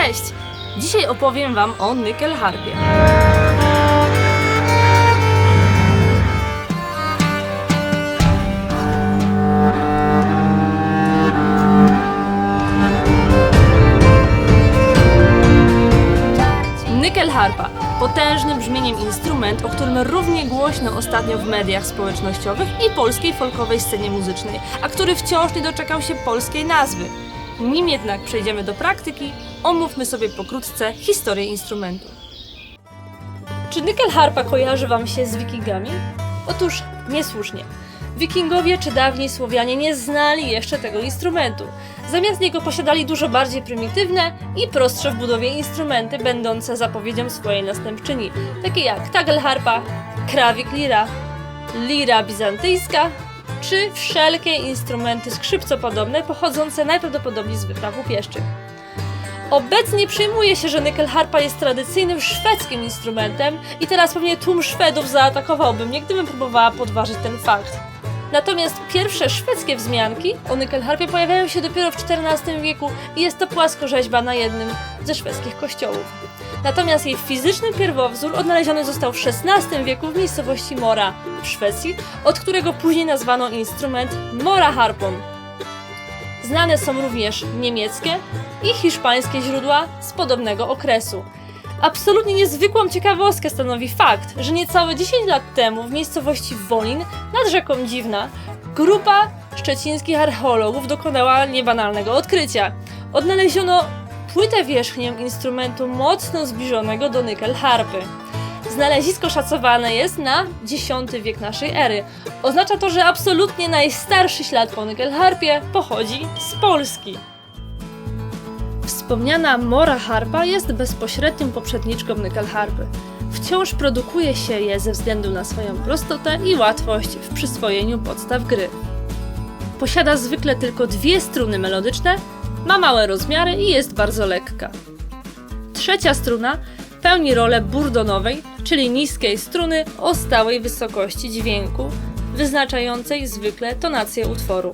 Cześć! Dzisiaj opowiem Wam o nyckelharpie. Nyckelharpa. Potężny brzmieniem instrument, o którym równie głośno ostatnio w mediach społecznościowych i polskiej folkowej scenie muzycznej, a który wciąż nie doczekał się polskiej nazwy. Nim jednak przejdziemy do praktyki, omówmy sobie pokrótce historię instrumentu. Czy nyckelharpa kojarzy Wam się z wikingami? Otóż niesłusznie. Wikingowie czy dawni Słowianie nie znali jeszcze tego instrumentu. Zamiast niego posiadali dużo bardziej prymitywne i prostsze w budowie instrumenty, będące zapowiedzią swojej następczyni, takie jak tagelharpa, krawik lira, lira bizantyjska, czy wszelkie instrumenty skrzypcopodobne pochodzące najprawdopodobniej z wypraw pieszczych. Obecnie przyjmuje się, że nyckelharpa jest tradycyjnym szwedzkim instrumentem i teraz pewnie tłum Szwedów zaatakowałby mnie, gdybym próbowała podważyć ten fakt. Natomiast pierwsze szwedzkie wzmianki o nyckelharpie pojawiają się dopiero w XIV wieku i jest to płaskorzeźba na jednym ze szwedzkich kościołów. Natomiast jej fizyczny pierwowzór odnaleziony został w XVI wieku w miejscowości Mora w Szwecji, od którego później nazwano instrument Moraharpon. Znane są również niemieckie i hiszpańskie źródła z podobnego okresu. Absolutnie niezwykłą ciekawostkę stanowi fakt, że niecałe 10 lat temu w miejscowości Wolin nad rzeką Dziwna grupa szczecińskich archeologów dokonała niebanalnego odkrycia. Odnaleziono płytę wierzchnię instrumentu mocno zbliżonego do nyckelharpy. Znalezisko szacowane jest na X wiek naszej ery. Oznacza to, że absolutnie najstarszy ślad po nyckelharpie pochodzi z Polski. Wspomniana Moraharpa jest bezpośrednią poprzedniczką nyckelharpy. Wciąż produkuje się je ze względu na swoją prostotę i łatwość w przyswojeniu podstaw gry. Posiada zwykle tylko dwie struny melodyczne, ma małe rozmiary i jest bardzo lekka. Trzecia struna pełni rolę burdonowej, czyli niskiej struny o stałej wysokości dźwięku, wyznaczającej zwykle tonację utworu.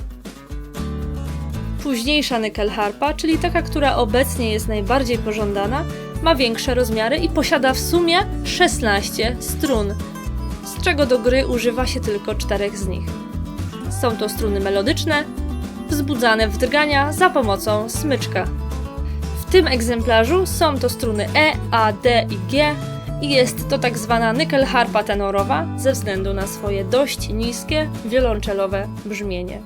Późniejsza nyckelharpa, czyli taka, która obecnie jest najbardziej pożądana, ma większe rozmiary i posiada w sumie 16 strun, z czego do gry używa się tylko 4 z nich. Są to struny melodyczne, wzbudzane w drgania za pomocą smyczka. W tym egzemplarzu są to struny E, A, D i G i jest to tak zwana nyckelharpa tenorowa ze względu na swoje dość niskie, wiolonczelowe brzmienie.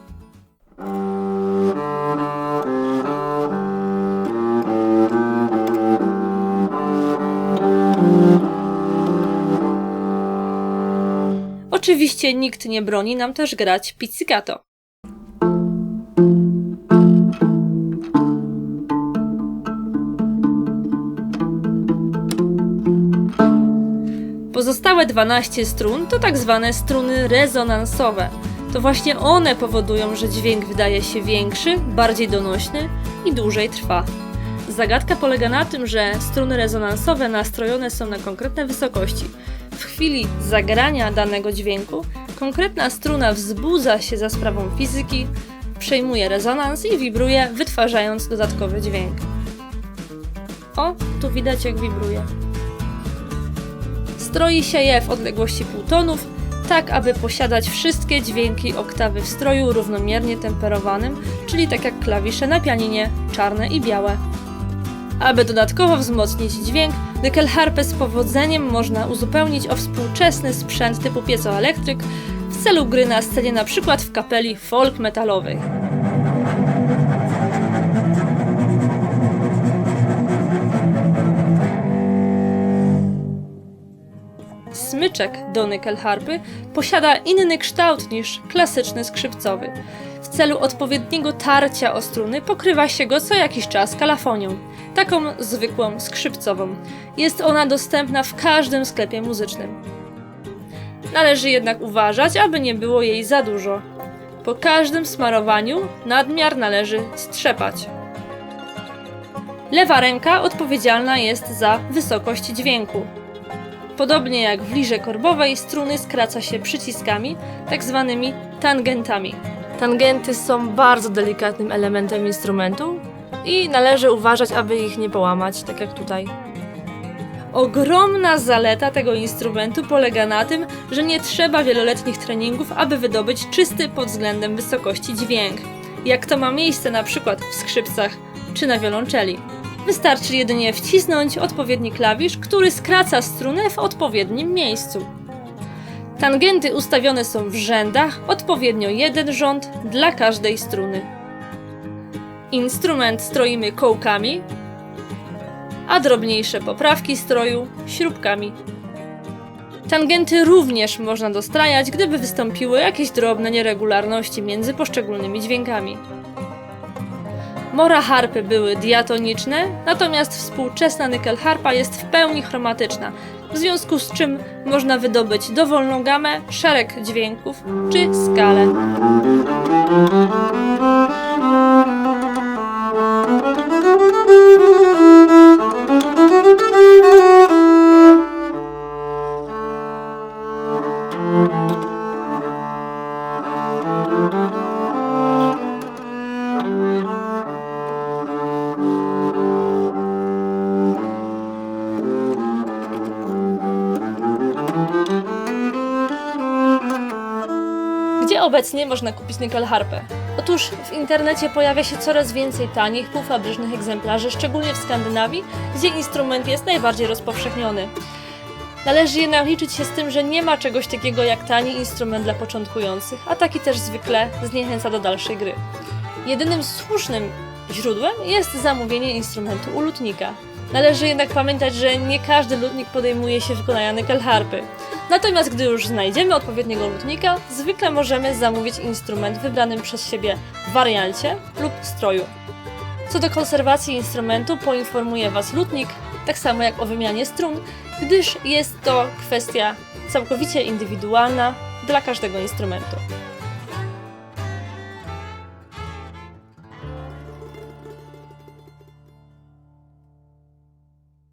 Oczywiście nikt nie broni nam też grać pizzicato. Pozostałe 12 strun to tak zwane struny rezonansowe. To właśnie one powodują, że dźwięk wydaje się większy, bardziej donośny i dłużej trwa. Zagadka polega na tym, że struny rezonansowe nastrojone są na konkretne wysokości. W chwili zagrania danego dźwięku konkretna struna wzbudza się za sprawą fizyki, przejmuje rezonans i wibruje, wytwarzając dodatkowy dźwięk. O, tu widać jak wibruje. Stroi się je w odległości półtonów, tak aby posiadać wszystkie dźwięki oktawy w stroju równomiernie temperowanym, czyli tak jak klawisze na pianinie, czarne i białe. Aby dodatkowo wzmocnić dźwięk, nyckelharpę z powodzeniem można uzupełnić o współczesny sprzęt typu piezoelektryk w celu gry na scenie, np. w kapeli folk metalowej. Smyczek do nyckelharpy posiada inny kształt niż klasyczny skrzypcowy. W celu odpowiedniego tarcia o struny pokrywa się go co jakiś czas kalafonią, taką zwykłą skrzypcową. Jest ona dostępna w każdym sklepie muzycznym. Należy jednak uważać, aby nie było jej za dużo. Po każdym smarowaniu nadmiar należy strzepać. Lewa ręka odpowiedzialna jest za wysokość dźwięku. Podobnie jak w lirze korbowej, struny skraca się przyciskami, tak zwanymi tangentami. Tangenty są bardzo delikatnym elementem instrumentu, i należy uważać, aby ich nie połamać, tak jak tutaj. Ogromna zaleta tego instrumentu polega na tym, że nie trzeba wieloletnich treningów, aby wydobyć czysty pod względem wysokości dźwięk, jak to ma miejsce na przykład w skrzypcach czy na wiolonczeli. Wystarczy jedynie wcisnąć odpowiedni klawisz, który skraca strunę w odpowiednim miejscu. Tangenty ustawione są w rzędach, odpowiednio jeden rząd dla każdej struny. Instrument stroimy kołkami, a drobniejsze poprawki stroju śrubkami. Tangenty również można dostrajać, gdyby wystąpiły jakieś drobne nieregularności między poszczególnymi dźwiękami. Mora harpy były diatoniczne, natomiast współczesna nyckelharpa jest w pełni chromatyczna, w związku z czym można wydobyć dowolną gamę, szereg dźwięków czy skalę. Gdzie obecnie można kupić nyckelharpę? Otóż w internecie pojawia się coraz więcej tanich, półfabrycznych egzemplarzy, szczególnie w Skandynawii, gdzie instrument jest najbardziej rozpowszechniony. Należy jednak liczyć się z tym, że nie ma czegoś takiego jak tani instrument dla początkujących, a taki też zwykle zniechęca do dalszej gry. Jedynym słusznym źródłem jest zamówienie instrumentu u lutnika. Należy jednak pamiętać, że nie każdy lutnik podejmuje się wykonania nyckelharpy. Natomiast gdy już znajdziemy odpowiedniego lutnika, zwykle możemy zamówić instrument w wybranym przez siebie wariancie lub stroju. Co do konserwacji instrumentu poinformuje Was lutnik, tak samo jak o wymianie strun, gdyż jest to kwestia całkowicie indywidualna dla każdego instrumentu.